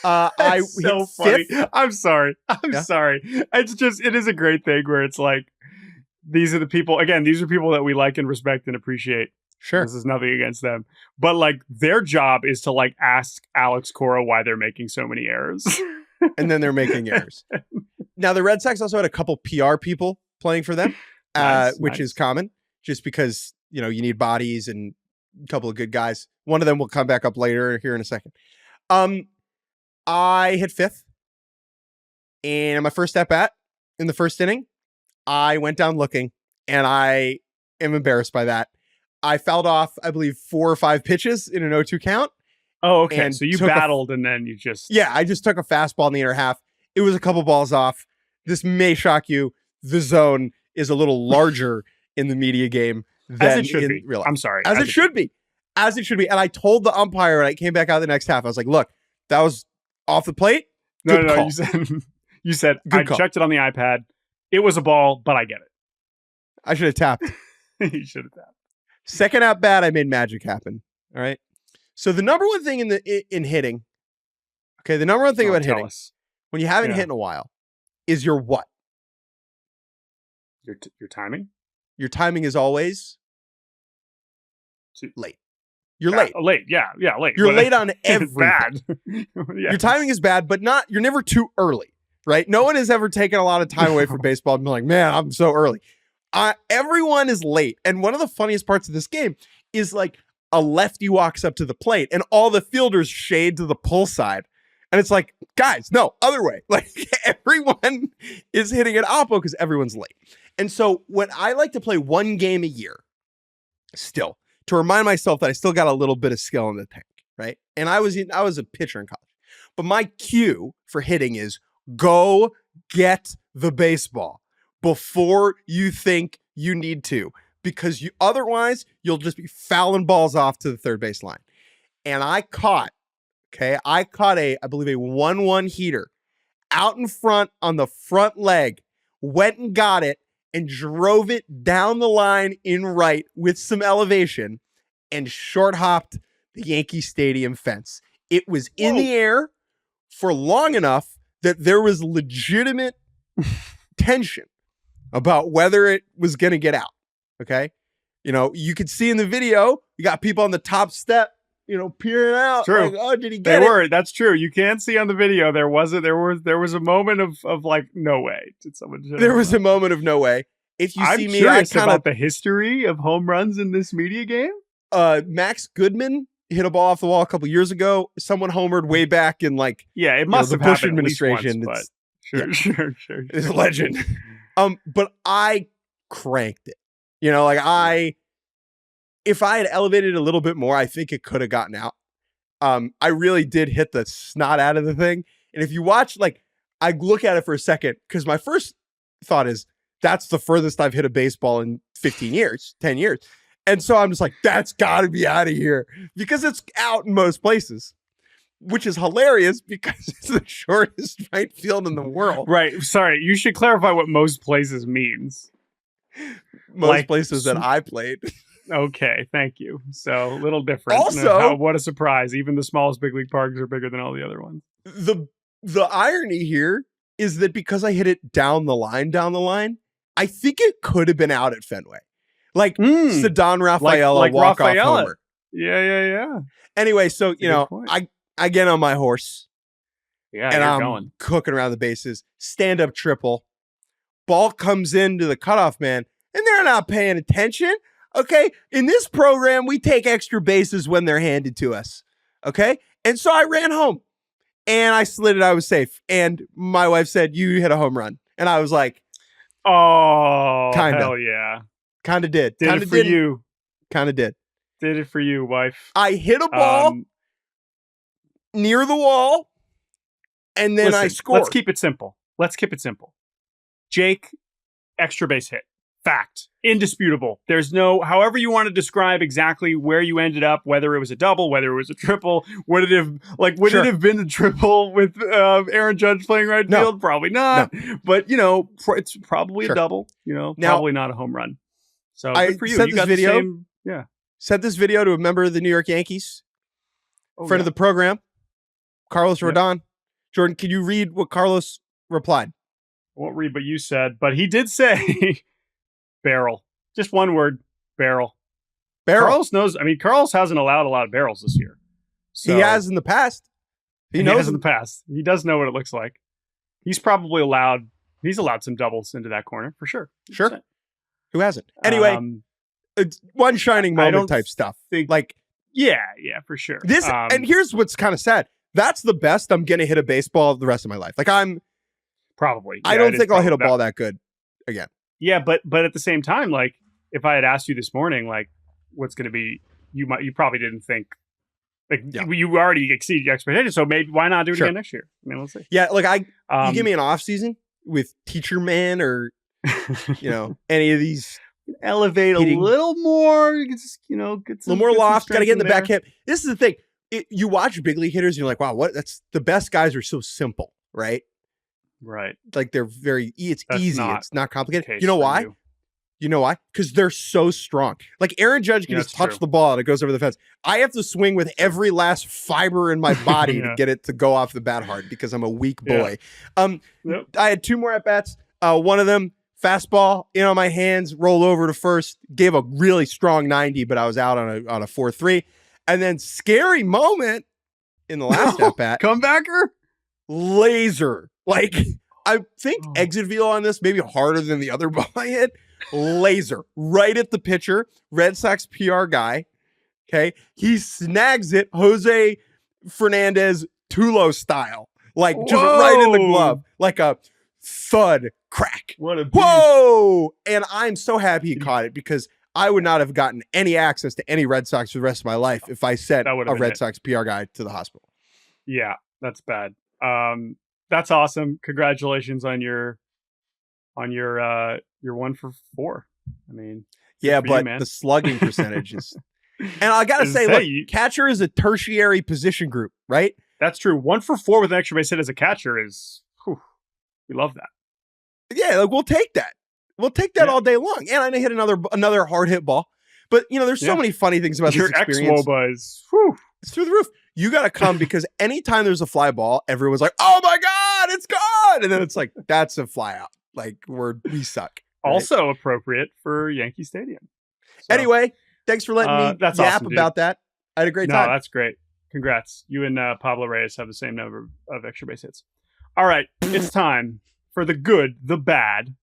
That's so funny. 5th. I'm sorry. Sorry. It is a great thing where it's like, these are people that we like and respect and appreciate. Sure. This is nothing against them. But like their job is to like ask Alex Cora why they're making so many errors. And then they're making errors. Now the Red Sox also had a couple PR people playing for them, which is common just because, you need bodies and a couple of good guys. One of them will come back up later here in a second. I hit 5th and my first at bat in the first inning, I went down looking and I am embarrassed by that. I fouled off, I believe, 4 or 5 pitches in an 0-2 count. Oh, okay. So you battled and then you just... Yeah, I just took a fastball in the inner half. It was a couple balls off. This may shock you. The zone is a little larger in the media game than as it should be. Real life. I'm sorry. As it should be. As it should be. And I told the umpire when I came back out the next half, I was like, look, that was off the plate. Good call. You said I checked it on the iPad. It was a ball, but I get it. I should have tapped. You should have tapped. Second at bat, I made magic happen. All right. So the number one thing in hitting, okay, the number one thing about hitting, when you haven't hit in a while, is your what? Your timing? Your timing is always late. You're late. Late. Yeah, late. You're late on everything. Bad. Your timing is bad, but you're never too early, right? No one has ever taken a lot of time away from baseball and been like, man, I'm so early. Everyone is late. And one of the funniest parts of this game is like a lefty walks up to the plate and all the fielders shade to the pull side. And it's like, guys, no, other way. Like everyone is hitting an oppo because everyone's late. And so when I like to play one game a year still to remind myself that I still got a little bit of skill in the tank, right? And I was a pitcher in college. But my cue for hitting is go get the baseball before you think you need to, because otherwise you'll just be fouling balls off to the third base line. And I caught I believe a 1-1 heater out in front on the front leg, went and got it and drove it down the line in right with some elevation and short hopped the Yankee Stadium fence. It was in the air for long enough that there was legitimate tension about whether it was going to get out. Okay. You know, you could see in the video, you got people on the top step, you know, peering out. True. Like, oh, did he get it? That's true. You can see on the video, there was a moment of like, no way. Did someone? There was a moment of no way. If you see me, I kind of the history of home runs in this media game. Max Goodman hit a ball off the wall a couple years ago. Someone homered way back in like it must have the Bush happened administration. Once, sure. It's a legend. But I cranked it. You know, like if I had elevated a little bit more, I think it could have gotten out. I really did hit the snot out of the thing. And if you watch, like, I look at it for a second because my first thought is that's the furthest I've hit a baseball in 10 years. And so I'm just like, that's got to be out of here because it's out in most places, which is hilarious because it's the shortest right field in the world. Right. Sorry. You should clarify what most places means. Most places that I played. Okay. Thank you. So a little different. Also, what a surprise. Even the smallest big league parks are bigger than all the other ones. The irony here is that because I hit it down the line, I think it could have been out at Fenway. Like Ceddanne Rafaela like walk-off Rafaela. homer. Yeah. Anyway, so, you know, I get on my horse. Yeah, and I'm going. Cooking around the bases. Stand-up triple. Ball comes into the cutoff man, and they're not paying attention. Okay? In this program, we take extra bases when they're handed to us. Okay? And so I ran home. And I slid it. I was safe. And my wife said, you hit a home run. And I was like, oh, kinda. Hell yeah. Kind of did. Did it for you. Kind of did. Did it for you, wife. I hit a ball near the wall, and then I scored. Let's keep it simple. Jake, extra base hit. Fact. Indisputable. There's no, however you want to describe exactly where you ended up, whether it was a double, whether it was a triple, would it have been a triple with Aaron Judge playing right field? Probably not. No. But, you know, it's probably a double, you know, probably not a home run. So good for you. Sent you this got video, the same, sent this video to a member of the New York Yankees, friend of the program, Carlos Rodon. Jordan, can you read what Carlos replied? I won't read what you said, but he did say barrel. Just one word, barrel. Carlos knows. I mean, Carlos hasn't allowed a lot of barrels this year. So, he has in the past. He knows in the past. He does know what it looks like. He's probably allowed. He's allowed some doubles into that corner for sure. 100%. Sure. Who hasn't? Anyway, it's one shining moment type stuff. Yeah, for sure. This and here's what's kind of sad. That's the best I'm gonna hit a baseball the rest of my life. Like I don't think I'll hit a ball that good again. Yeah, but at the same time, like if I had asked you this morning, like what's gonna be, you probably didn't think. You already exceeded your expectations, so maybe why not do it again next year? I mean, let's see. Yeah, like you give me an off season with Teacher Man or you know any of these, elevate a little more, just, you know, get a little more loft. Got to get in the back hip. This is the thing. You watch big league hitters, and you're like, wow, what? That's the best guys are so simple, right? Right. Like they're very. It's easy. It's not complicated. You know why? You know why? Because they're so strong. Like Aaron Judge can just touch the ball and it goes over the fence. I have to swing with every last fiber in my body to get it to go off the bat hard because I'm a weak boy. I had two more at bats. One of them, fastball in on my hands, rolled over to first, gave a really strong 90, but I was out on a 4-3. And then scary moment in the last at bat. Comebacker? Laser. Like I think exit velo on this maybe harder than the other ball I hit. laser right at the pitcher, Red Sox PR guy. Okay. He snags it, Jose Fernandez Tulo style, like just right in the glove, like a thud crack. What a beast. Whoa! And I'm so happy he caught it because I would not have gotten any access to any Red Sox for the rest of my life if I sent a Red Sox PR guy to the hospital. Yeah, that's bad. That's awesome. Congratulations on your 1 for 4. I mean, yeah, but the slugging percentage is. And I gotta say, look, catcher is a tertiary position group, right? That's true. 1 for 4 with an extra base hit as a catcher is, we love that. Yeah, like, we'll take that. We'll take that all day long. And I hit another hard hit ball. But there's so many funny things about this experience. Your ex-Woba is, it's through the roof. You got to come because anytime there's a fly ball, everyone's like, "Oh my god, it's gone!" And then it's like, that's a fly out. Like we suck. Right? Also appropriate for Yankee Stadium. So, anyway, thanks for letting me yap awesome, about that. I had a great time. No, that's great. Congrats. You and Pablo Reyes have the same number of extra base hits. All right, it's time for the good, the bad,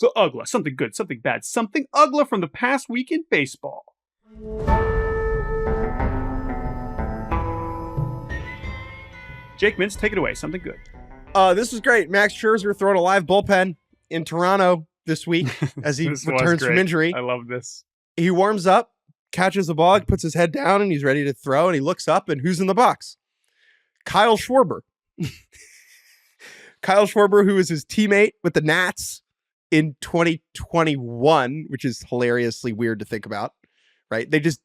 the Uggla. Something good, something bad, something Uggla from the past week in baseball. Jake Mintz, take it away. Something good. This was great. Max Scherzer throwing a live bullpen in Toronto this week as he returns from injury. I love this. He warms up, catches the ball, puts his head down, and he's ready to throw. And he looks up, and who's in the box? Kyle Schwarber. Kyle Schwarber, who was his teammate with the Nats in 2021, which is hilariously weird to think about, right? They just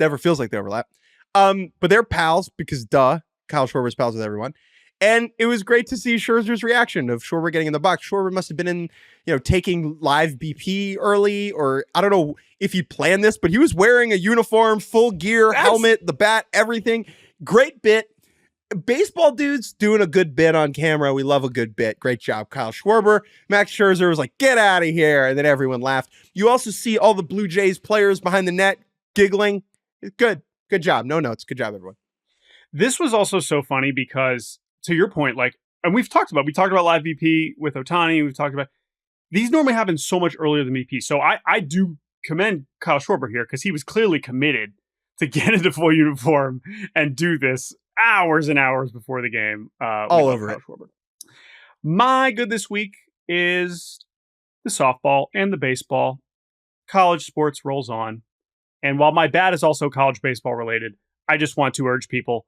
never feels like they overlap. But they're pals because Kyle Schwarber's pals with everyone. And it was great to see Scherzer's reaction of Schwarber getting in the box. Schwarber must have been in, taking live BP early, or I don't know if he planned this, but he was wearing a uniform, full gear, helmet, the bat, everything. Great bit. Baseball dudes doing a good bit on camera. We love a good bit. Great job, Kyle Schwarber. Max Scherzer was like, "Get out of here." And then everyone laughed. You also see all the Blue Jays players behind the net giggling. Good. Good job. No notes. Good job, everyone. This was also so funny because, to your point, and we talked about live BP with Ohtani. We've talked about these normally happen so much earlier than BP. So I do commend Kyle Schwarber here because he was clearly committed to get into full uniform and do this hours and hours before the game. All over it. Schwarber. My good this week is the softball and the baseball. College sports rolls on. And while my bad is also college baseball related, I just want to urge people,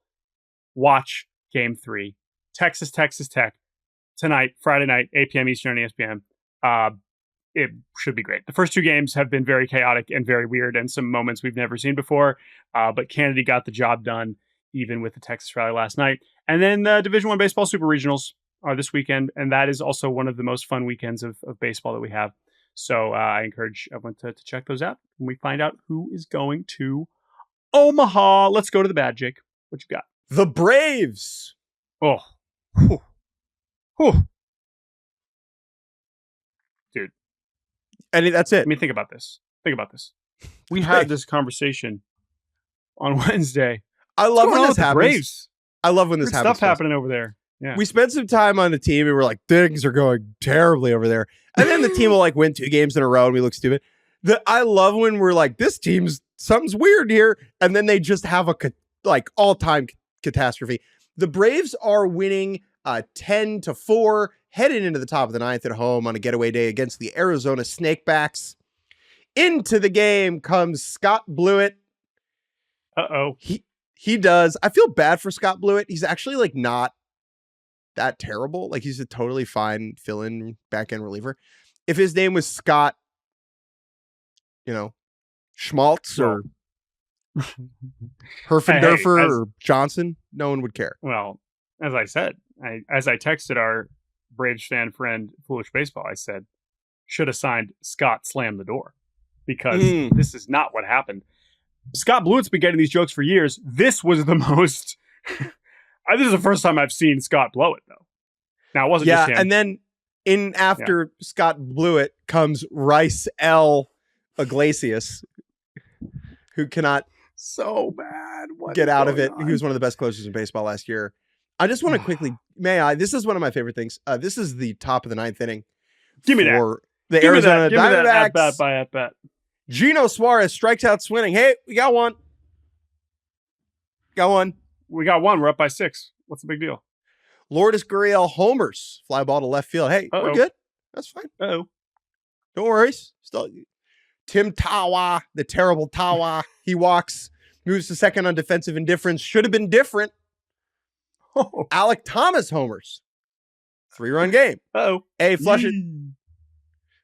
watch Game 3. Texas Tech tonight, Friday night, 8 p.m. Eastern on ESPN. It should be great. The first 2 games have been very chaotic and very weird and some moments we've never seen before. But Kennedy got the job done, even with the Texas rally last night. And then the Division I baseball super regionals are this weekend. And that is also one of the most fun weekends of baseball that we have. So I encourage everyone to check those out when we find out who is going to Omaha. Let's go to the bad, Jake. What you got? The Braves. Oh. Whew. Whew. Dude. And that's it. I mean, think about this. We had this conversation on Wednesday. I love when this happens. Braves? I love when this happens. Stuff happening over there. Yeah. We spent some time on the team and we're like, things are going terribly over there. And then the team will win 2 games in a row and we look stupid. I love when we're like, this team's something's weird here. And then they just have a all-time catastrophe. The Braves are winning 10-4, headed into the top of the 9th at home on a getaway day against the Arizona Snakebacks. Into the game comes Scott Blewett. Uh-oh. He does. I feel bad for Scott Blewett. He's actually not that terrible. He's a totally fine fill-in back-end reliever. If his name was Scott, Schmaltz or Herfendorfer or Johnson, no one would care. Well, as I said, as I texted our Braves fan friend, Foolish Baseball, I said, should have signed Scott Slam the Door because this is not what happened. Scott Blewett's been getting these jokes for years. This was the most... This is the first time I've seen Scott blow it, though. Now, it wasn't just him. And then after Scott Blewett comes Rice L. Iglesias, who cannot so bad get out of it. He was one of the best closers in baseball last year. I just want to quickly, this is one of my favorite things. This is the top of the 9th inning. Give me that. The Give me Arizona that at bat Diamondbacks. by at bat. Gino Suarez strikes out swinging. Hey, we got one. Got one. We got one. We're up by 6. What's the big deal? Lourdes Gurriel homers. Fly ball to left field. Hey, we're good. That's fine. Uh-oh. Don't worry. Still, Tim Tawa, the terrible Tawa. He walks, moves to second on defensive indifference. Should have been different. Oh. Alec Thomas homers. 3-run game. Uh-oh. Hey, flush it.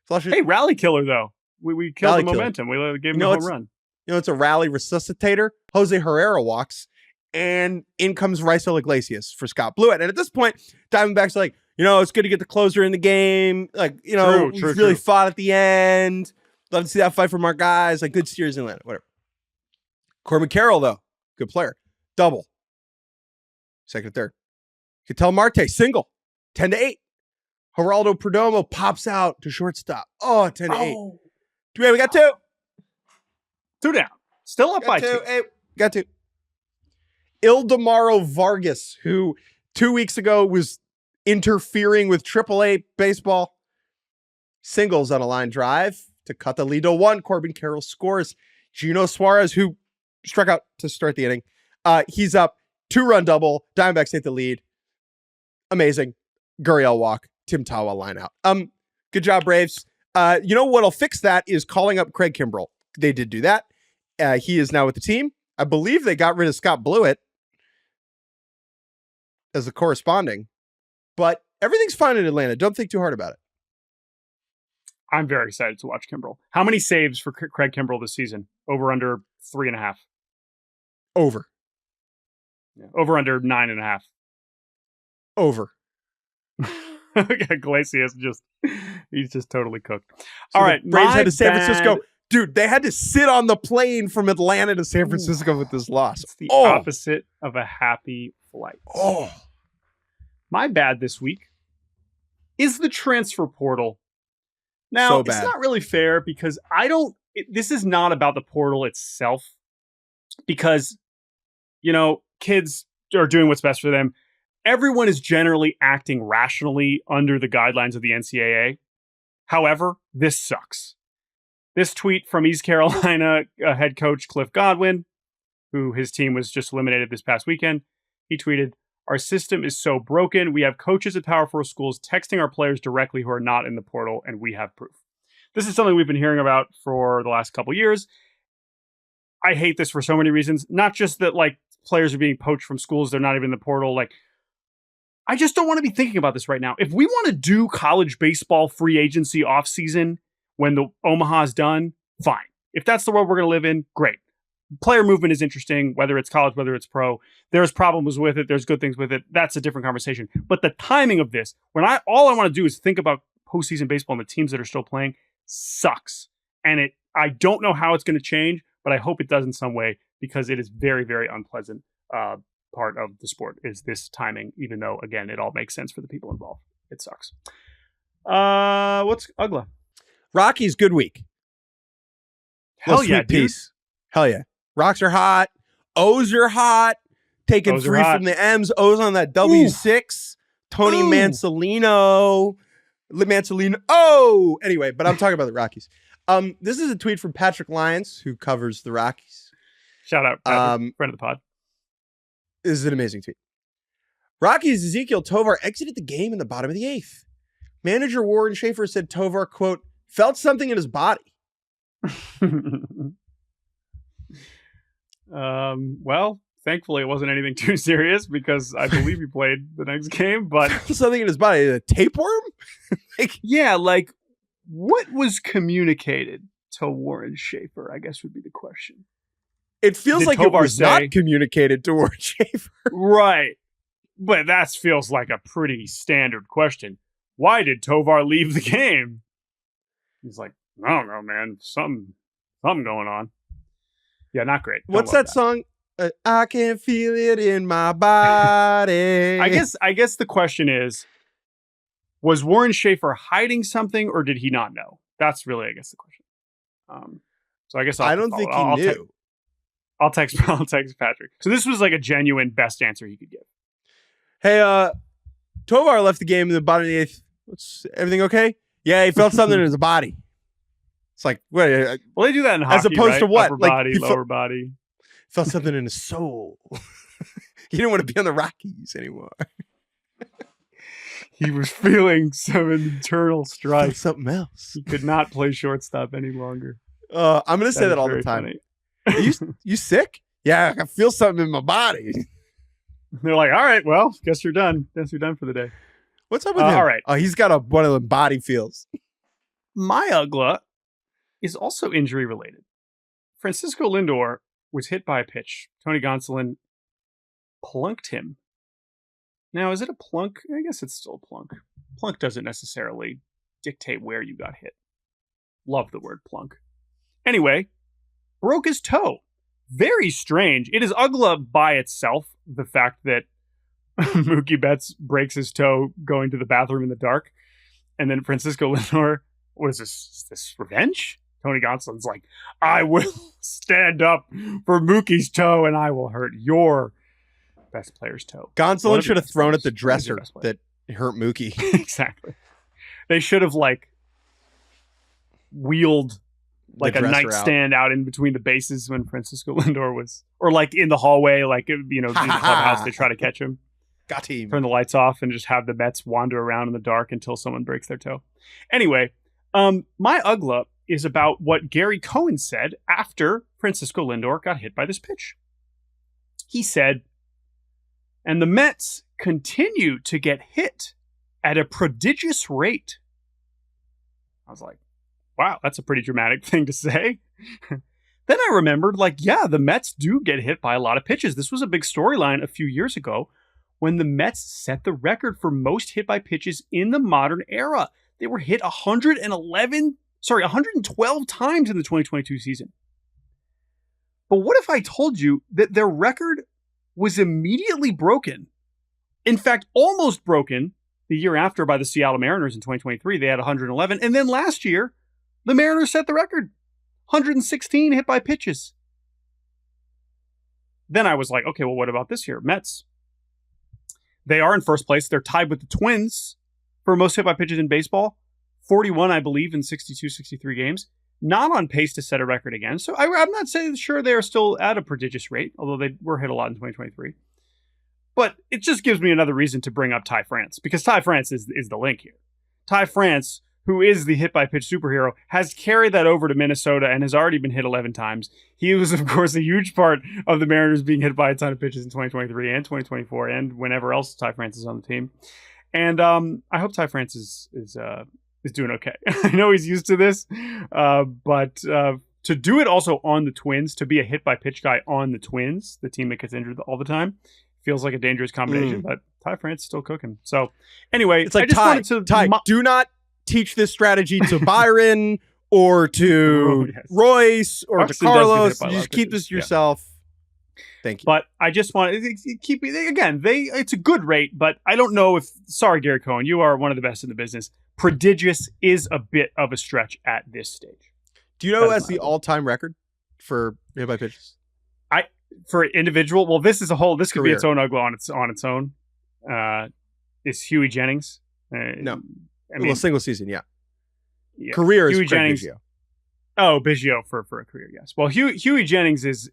Flush it. Hey, rally killer, though. We killed Rally the momentum. We gave him a home run. You know, it's a rally resuscitator. Jose Herrera walks, and in comes Raisel Iglesias for Scott Blewett. And at this point, Diamondbacks are like, you know, it's good to get the closer in the game. Like, you know, we really fought at the end. Love to see that fight from our guys. Like, good series in Atlanta. Whatever. Corbin Carroll, though, good player. Double. Second, third. Ketel Marte, single. 10-8. Geraldo Perdomo pops out to shortstop. Oh, 10-8. Oh. We got 2. 2 down. Still up by 2. Hey, got 2. Ildemaro Vargas, who 2 weeks ago was interfering with AAA baseball. Singles on a line drive to cut the lead to 1. Corbin Carroll scores. Gino Suarez, who struck out to start the inning. He's up. 2-run double. Diamondbacks take the lead. Amazing. Gurriel walk. Tim Tawa line out. Good job, Braves. You know what'll fix that is calling up Craig Kimbrell. They did do that. He is now with the team. I believe they got rid of Scott Blewett as the corresponding, but everything's fine in Atlanta. Don't think too hard about it. I'm very excited to watch Kimbrell. How many saves for Craig Kimbrell this season? Over under 3.5. Over. Yeah. Over under 9.5. Over. Iglesias he's just totally cooked. So all right, Braves had to San Francisco. Dude, they had to sit on the plane from Atlanta to San Francisco with this loss. It's the opposite of a happy flight. Oh. My bad this week is the transfer portal. Now, So it's bad. not really fair because this is not about the portal itself because, you know, kids are doing what's best for them. Everyone is generally acting rationally under the guidelines of the NCAA. However, this sucks. This tweet from East Carolina head coach Cliff Godwin, who his team was just eliminated this past weekend, he tweeted, "Our system is so broken. We have coaches at Power 4 schools texting our players directly who are not in the portal, and we have proof." This is something we've been hearing about for the last couple years. I hate this for so many reasons. Not just that, like, players are being poached from schools, they're not even in the portal. Like, I just don't want to be thinking about this right now. If we want to do college baseball free agency offseason when the Omaha's done, fine. If that's the world we're going to live in, great. Player movement is interesting, whether it's college, whether it's pro. There's problems with it. There's good things with it. That's a different conversation. But the timing of this, all I want to do is think about postseason baseball and the teams that are still playing, sucks. And I don't know how it's going to change, but I hope it does in some way because it is very, very unpleasant. Part of the sport is this timing, even though, again, it all makes sense for the people involved. It sucks. What's Uggla? Rockies, good week. Hell yeah, Peace. Hell yeah. Rocks are hot. O's are hot. Taking O's 3 from the M's. O's on that W6. Tony Mansolino. Oh! Anyway, but I'm talking about the Rockies. This is a tweet from Patrick Lyons, who covers the Rockies. Shout out, Patrick, friend of the pod. This is an amazing tweet. Rockies Ezekiel Tovar exited the game in the bottom of the 8th. Manager Warren Schaefer said Tovar, quote, felt something in his body. Well, thankfully it wasn't anything too serious because I believe he played the next game, but something in his body, a tapeworm? like what was communicated to Warren Schaefer, I guess would be the question. It feels like Tovar it was not communicated to Warren Schaefer. Right. But that feels like a pretty standard question. Why did Tovar leave the game? He's like, I don't know, man. Something going on. Yeah, not great. What's that song? I can feel it in my body. I guess the question is, was Warren Schaefer hiding something or did he not know? That's really, I guess, the question. So I guess I don't think he knew. I'll text Patrick. So this was like a genuine best answer he could give. Hey, Tovar left the game in the bottom of the 8th. Everything okay? Yeah, he felt something in his body. It's like, wait, well, they do that in hockey, as opposed to what? Upper Like, body, lower body. Felt something in his soul. He didn't want to be on the Rockies anymore. He was feeling some internal strife. Something else. He could not play shortstop any longer. I'm going to say that all the time. You sick? Yeah, I feel something in my body. They're like, all right, well, guess you're done. Guess you're done for the day. What's up with him? All right. Oh, he's got one of the body feels. My Uggla is also injury related. Francisco Lindor was hit by a pitch. Tony Gonsolin plunked him. Now, is it a plunk? I guess it's still a plunk. Plunk doesn't necessarily dictate where you got hit. Love the word plunk. Anyway, broke his toe. Very strange. It is Uggla by itself, the fact that Mookie Betts breaks his toe going to the bathroom in the dark. And then Francisco Lindor, what is this? Is this revenge? Tony Gonsolin's like, I will stand up for Mookie's toe and I will hurt your best player's toe. Gonsolin should have thrown at the dresser that hurt Mookie. Exactly. They should have wheeled a nightstand out in between the bases when Francisco Lindor was, or in the hallway, in the clubhouse, they try to catch him. Got him. Turn the lights off and just have the Mets wander around in the dark until someone breaks their toe. Anyway, my Uggla is about what Gary Cohen said after Francisco Lindor got hit by this pitch. He said, and the Mets continue to get hit at a prodigious rate. I was like, wow, that's a pretty dramatic thing to say. Then I remembered, the Mets do get hit by a lot of pitches. This was a big storyline a few years ago when the Mets set the record for most hit by pitches in the modern era. They were hit 112 times in the 2022 season. But what if I told you that their record was immediately broken? In fact, almost broken the year after by the Seattle Mariners in 2023. They had 111. And then last year, the Mariners set the record. 116 hit by pitches. Then I was like, okay, well, what about this year? Mets. They are in first place. They're tied with the Twins for most hit by pitches in baseball. 41, I believe, in 62, 63 games. Not on pace to set a record again. So I'm not saying sure they are still at a prodigious rate, although they were hit a lot in 2023. But it just gives me another reason to bring up Ty France, because Ty France is the link here. Ty France, who is the hit-by-pitch superhero, has carried that over to Minnesota and has already been hit 11 times. He was, of course, a huge part of the Mariners being hit by a ton of pitches in 2023 and 2024 and whenever else Ty France is on the team. And I hope Ty France is doing okay. I know he's used to this, but to do it also on the Twins, to be a hit-by-pitch guy on the Twins, the team that gets injured all the time, feels like a dangerous combination, but Ty France is still cooking. So anyway, it's like Ty, do not teach this strategy to Byron or to Royce or to Carlos. You just keep this yourself. Yeah. Thank you. But I just want to keep it again. It's a good rate, but I don't know if. Sorry, Gary Cohen, you are one of the best in the business. Prodigious is a bit of a stretch at this stage. Do you know as the all-time record for hit by pitches? For individual, well, this is a whole. This could Career. be its own Uggla on its own. Is Huey Jennings? No. I mean, single season, yeah. Career is Huey Jennings. Biggio. Oh, Biggio for a career, yes. Well, Huey Jennings is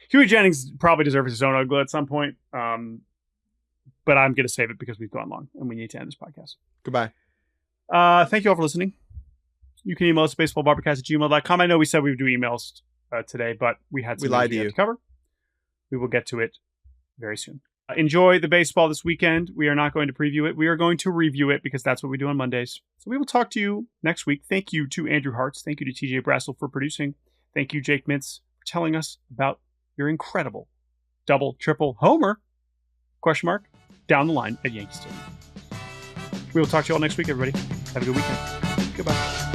Huey Jennings probably deserves his own Uggla at some point. But I'm going to save it because we've gone long and we need to end this podcast. Goodbye. Thank you all for listening. You can email us at baseballbarbacast@gmail.com. I know we said we would do emails today, but we had some lied to we had you. to cover. We will get to it very soon. Enjoy the baseball this weekend. We are not going to preview it. We are going to review it because that's what we do on Mondays. So we will talk to you next week. Thank you to Andrew Hartz. Thank you to TJ Brassel for producing. Thank you, Jake Mintz, for telling us about your incredible double, triple homer, ? Down the line at Yankee Stadium. We will talk to you all next week, everybody. Have a good weekend. Goodbye.